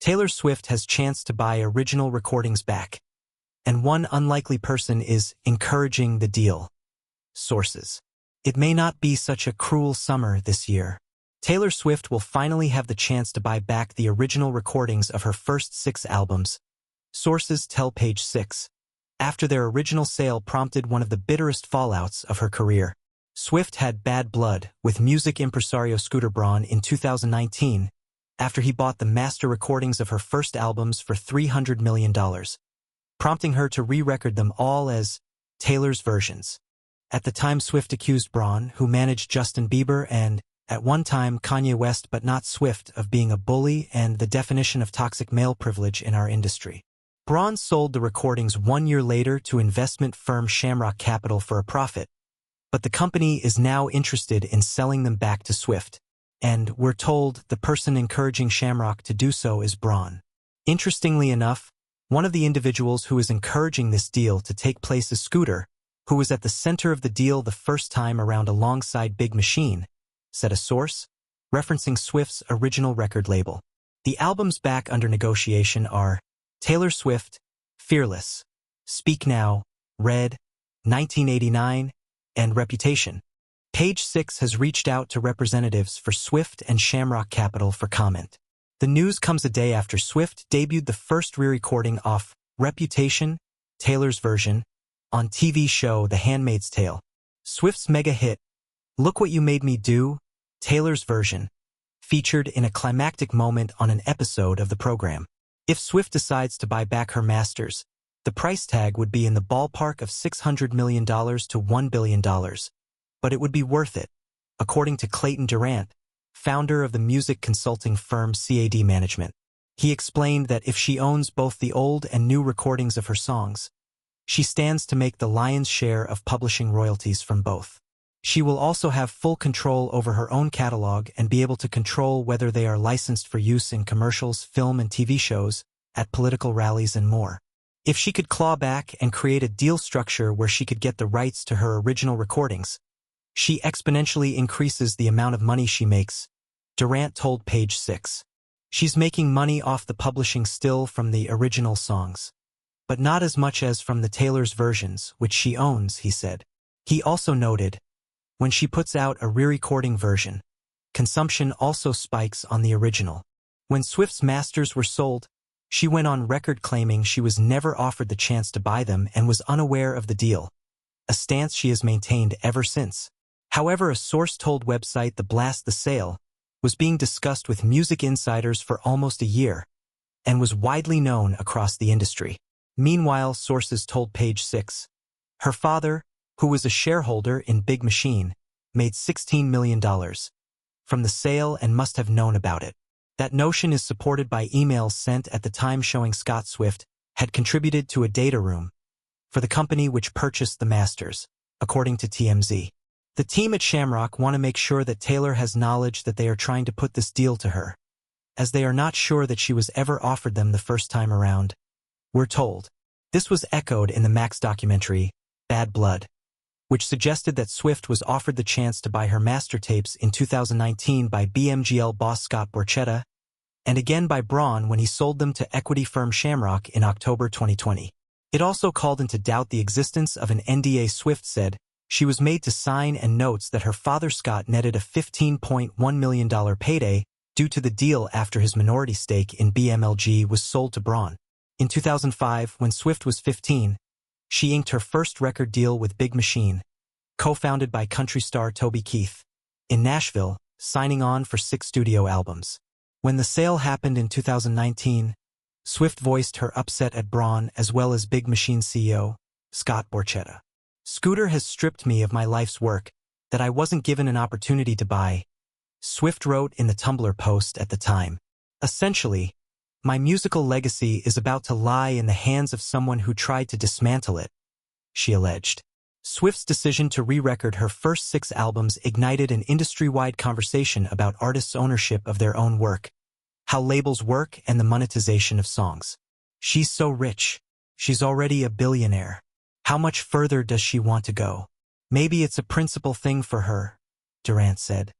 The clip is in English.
Taylor Swift has chance to buy original recordings back, and one unlikely person is encouraging the deal. Sources. It may not be such a cruel summer this year. Taylor Swift will finally have the chance to buy back the original recordings of her first 6 albums. Sources tell Page 6. After their original sale prompted one of the bitterest fallouts of her career. Swift had bad blood with music impresario Scooter Braun in 2019, after he bought the master recordings of her first albums for $300 million, prompting her to re-record them all as Taylor's versions. At the time, Swift accused Braun, who managed Justin Bieber and, at one time, Kanye West but not Swift, of being a bully and the definition of toxic male privilege in our industry. Braun sold the recordings 1 year later to investment firm Shamrock Capital for a profit, but the company is now interested in selling them back to Swift, and we're told the person encouraging Shamrock to do so is Braun. Interestingly enough, one of the individuals who is encouraging this deal to take place is Scooter, who was at the center of the deal the first time around alongside Big Machine, said a source, referencing Swift's original record label. The albums back under negotiation are Taylor Swift, Fearless, Speak Now, Red, 1989, and Reputation. Page 6 has reached out to representatives for Swift and Shamrock Capital for comment. The news comes a day after Swift debuted the first re-recording off Reputation, Taylor's version, on TV show The Handmaid's Tale. Swift's mega hit, Look What You Made Me Do, Taylor's version, featured in a climactic moment on an episode of the program. If Swift decides to buy back her masters, the price tag would be in the ballpark of $600 million to $1 billion. But it would be worth it, according to Clayton Durant, founder of the music consulting firm CAD Management. He explained that if she owns both the old and new recordings of her songs, she stands to make the lion's share of publishing royalties from both. She will also have full control over her own catalog and be able to control whether they are licensed for use in commercials, film and TV shows, at political rallies and more. If she could claw back and create a deal structure where she could get the rights to her original recordings, she exponentially increases the amount of money she makes, Durant told Page 6. She's making money off the publishing still from the original songs, but not as much as from the Taylor's versions, which she owns, he said. He also noted, when she puts out a re-recording version, consumption also spikes on the original. When Swift's masters were sold, she went on record claiming she was never offered the chance to buy them and was unaware of the deal, a stance she has maintained ever since. However, a source told website The Blast the sale was being discussed with music insiders for almost a year and was widely known across the industry. Meanwhile, sources told Page 6, her father, who was a shareholder in Big Machine, made $16 million from the sale and must have known about it. That notion is supported by emails sent at the time showing Scott Swift had contributed to a data room for the company which purchased the masters, according to TMZ. The team at Shamrock want to make sure that Taylor has knowledge that they are trying to put this deal to her, as they are not sure that she was ever offered them the first time around. We're told. This was echoed in the Max documentary, Bad Blood, which suggested that Swift was offered the chance to buy her master tapes in 2019 by BMGL boss Scott Borchetta, and again by Braun when he sold them to equity firm Shamrock in October 2020. It also called into doubt the existence of an NDA. Swift said she was made to sign and notes that her father Scott netted a $15.1 million payday due to the deal after his minority stake in BMLG was sold to Braun. In 2005, when Swift was 15, she inked her first record deal with Big Machine, co-founded by country star Toby Keith, in Nashville, signing on for 6 studio albums. When the sale happened in 2019, Swift voiced her upset at Braun as well as Big Machine CEO, Scott Borchetta. Scooter has stripped me of my life's work that I wasn't given an opportunity to buy, Swift wrote in the Tumblr post at the time. Essentially, my musical legacy is about to lie in the hands of someone who tried to dismantle it, she alleged. Swift's decision to re-record her first 6 albums ignited an industry-wide conversation about artists' ownership of their own work, how labels work, and the monetization of songs. She's so rich. She's already a billionaire. How much further does she want to go? Maybe it's a principal thing for her, Durant said.